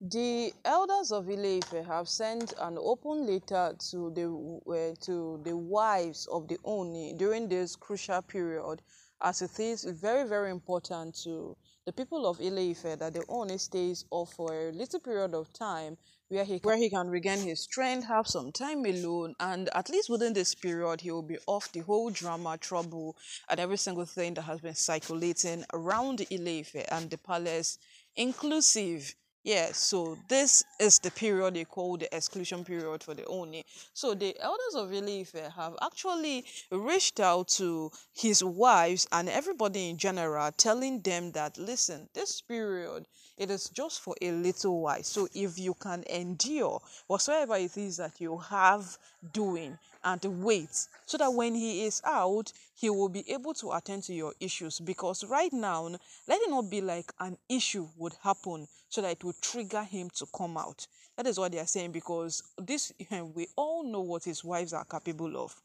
The elders of Ile-Ife have sent an open letter to the wives of the Oni during this crucial period, as it is very, very important to the people of Ile-Ife that the Oni stays off for a little period of time where he can regain his strength, have some time alone, and at least within this period he will be off the whole drama, trouble, and every single thing that has been circulating around Ile-Ife and the palace, inclusive. Yeah, so this is the period they call the exclusion period for the Oni. So the elders of Ile-Ife have actually reached out to his wives and everybody in general, telling them that, listen, this period, it is just for a little while. So if you can endure whatsoever it is that you have doing and wait, so that when he is out, he will be able to attend to your issues. Because right now, let it not be like an issue would happen so that it would trigger him to come out. That is what they are saying, because this we all know what his wives are capable of.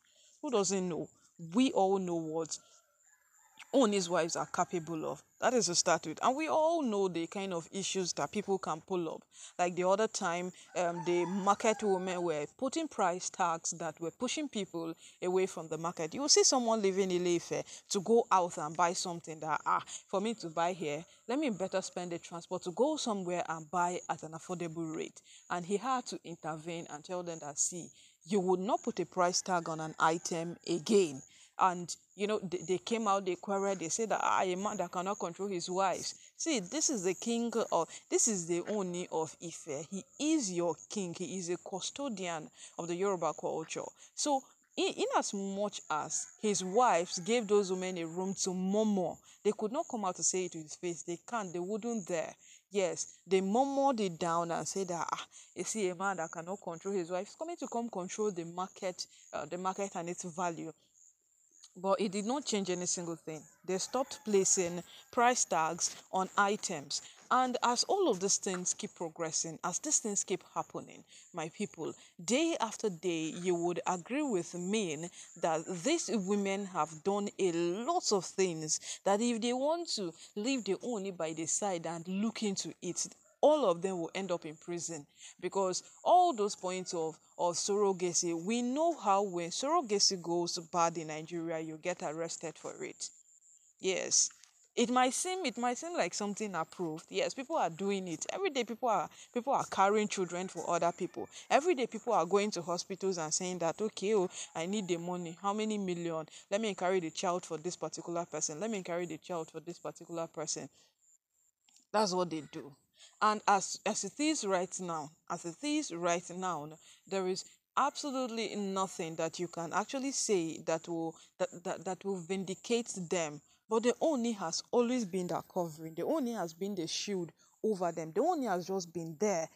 Who doesn't know? We all know what his wives are capable of. That is to start with. And we all know the kind of issues that people can pull up. Like the other time, the market women were putting price tags that were pushing people away from the market. You will see someone living in Ile-Ife to go out and buy something that, for me to buy here, let me better spend the transport to go somewhere and buy at an affordable rate. And he had to intervene and tell them that, see, you would not put a price tag on an item again. And they came out, they quarreled, they said that a man that cannot control his wives. See, this is the king, or this is the Oni of Ife. He is your king. He is a custodian of the Yoruba culture. So in as much as his wives gave those women a room to murmur, they could not come out to say it to his face. They can't, they wouldn't dare. Yes, they murmured it down and said that, you see, a man that cannot control his wife is coming to come control the market and its value. But it did not change any single thing. They stopped placing price tags on items. And as all of these things keep progressing, as these things keep happening, my people, day after day, you would agree with me that these women have done a lot of things that if they want to leave the only by the side and look into it, all of them will end up in prison, because all those points of surrogacy, we know how when surrogacy goes bad in Nigeria, you get arrested for it. Yes. It might seem like something approved. Yes, people are doing it. Every day people are carrying children for other people. Every day people are going to hospitals and saying that, okay, oh, I need the money. How many million? Let me carry the child for this particular person. Let me carry the child for this particular person. That's what they do. And as it is right now, there is absolutely nothing that you can actually say that will vindicate them. But the Oni has always been that covering. The Oni has been the shield over them. The Oni has just been there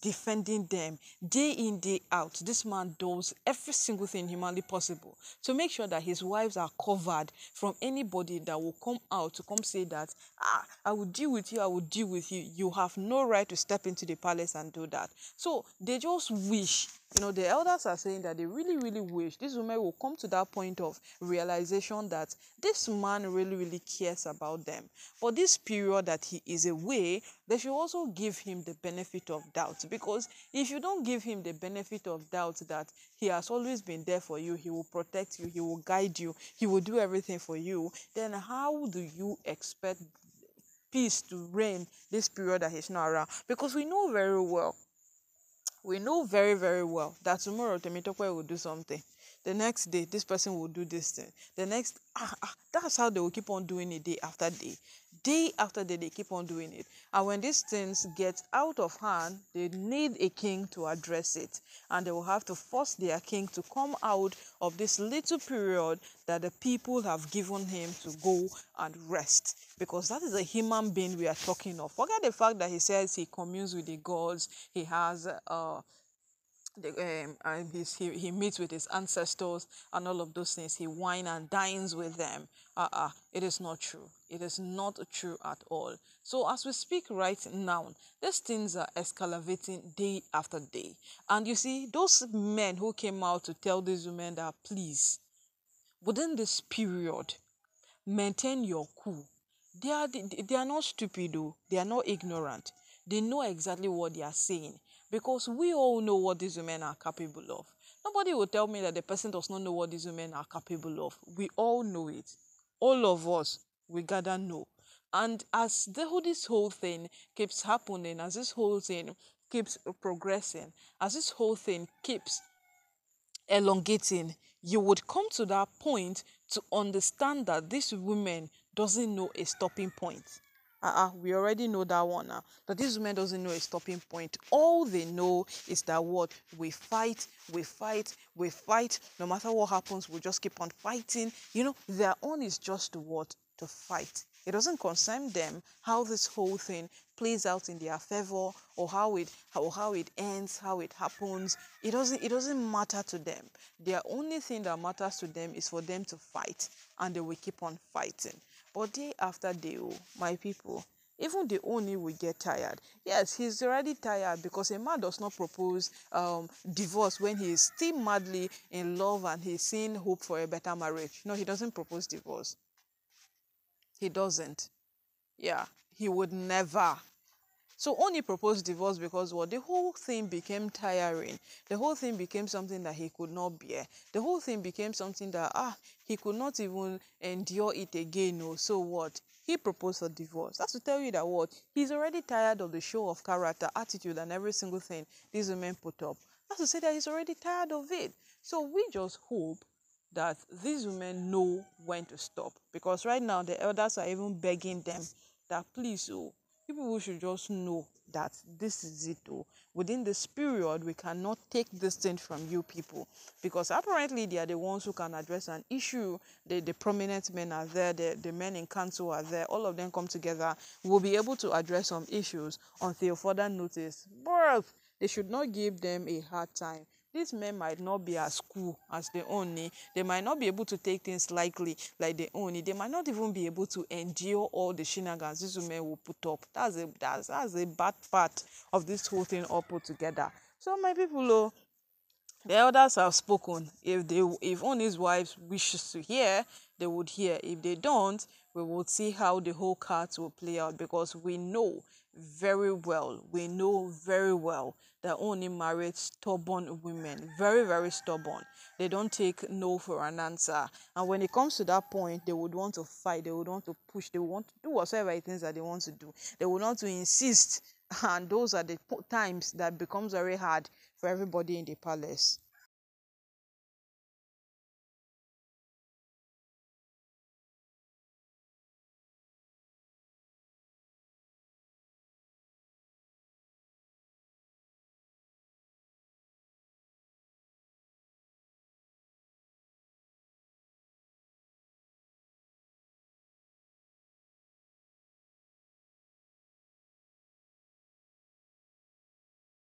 defending them day in, day out. This man does every single thing humanly possible to make sure that his wives are covered from anybody that will come out to come say that, I will deal with you, I will deal with you. You have no right to step into the palace and do that. So they just wish, the elders are saying that they really, really wish this woman will come to that point of realization that this man really, really cares about them. For this period that he is away, they should also give him the benefit of doubt. Because if you don't give him the benefit of doubt that he has always been there for you, he will protect you, he will guide you, he will do everything for you, then how do you expect peace to reign this period that he's not around? Because we know very, very well that tomorrow Temitope will do something. The next day, this person will do this thing. The next, that's how they will keep on doing it day after day. Day after day, they keep on doing it. And when these things get out of hand, they need a king to address it. And they will have to force their king to come out of this little period that the people have given him to go and rest. Because that is a human being we are talking of. Forget the fact that he says he communes with the gods, he has and he meets with his ancestors and all of those things. He wine and dines with them. It is not true. It is not true at all. So as we speak right now, these things are escalating day after day. And you see, those men who came out to tell these women that, please, within this period, maintain your cool. They are not stupid though. They are not ignorant. They know exactly what they are saying, because we all know what these women are capable of. Nobody will tell me that the person does not know what these women are capable of. We all know it. All of us, we gather know. And as this whole thing keeps happening, as this whole thing keeps progressing, as this whole thing keeps elongating, you would come to that point to understand that this woman doesn't know a stopping point. We already know that one now. That this woman doesn't know a stopping point. All they know is that what we fight, we fight, we fight. No matter what happens, we just keep on fighting. Their own is just what to fight. It doesn't concern them how this whole thing plays out in their favor, or how it ends, how it happens. It doesn't matter to them. The only thing that matters to them is for them to fight, and they will keep on fighting. But day after day, oh, my people, even the Oni will get tired. Yes, he's already tired, because a man does not propose divorce when he is still madly in love and he's seeing hope for a better marriage. No, he doesn't propose divorce. He doesn't. Yeah, he would never. So Oni proposed divorce because what? The whole thing became tiring. The whole thing became something that he could not bear. The whole thing became something that he could not even endure it again. No. So what? He proposed a divorce. That's to tell you that what? He's already tired of the show of character, attitude, and every single thing these women put up. That's to say that he's already tired of it. So we just hope that these women know when to stop, because right now the elders are even begging them that please, oh, people should just know that this is it. Oh, within this period we cannot take this thing from you people, because apparently they are the ones who can address an issue. The prominent men are there, the men in council are there, all of them come together, will be able to address some issues until further notice. But they should not give them a hard time. These men might not be as cool as the Oni. They might not be able to take things lightly like the Oni. They might not even be able to endure all the shenanigans these women will put up. That's a bad part of this whole thing all put together. So my people, oh, the elders have spoken. If Oni's wives wishes to hear, they would hear. If they don't, we will see how the whole cards will play out, because we know very well that Oni married stubborn women, very, very stubborn. They don't take no for an answer. And when it comes to that point, they would want to fight, they would want to push, they would want to do whatever it is that they want to do. They would want to insist, and those are the times that becomes very hard for everybody in the palace.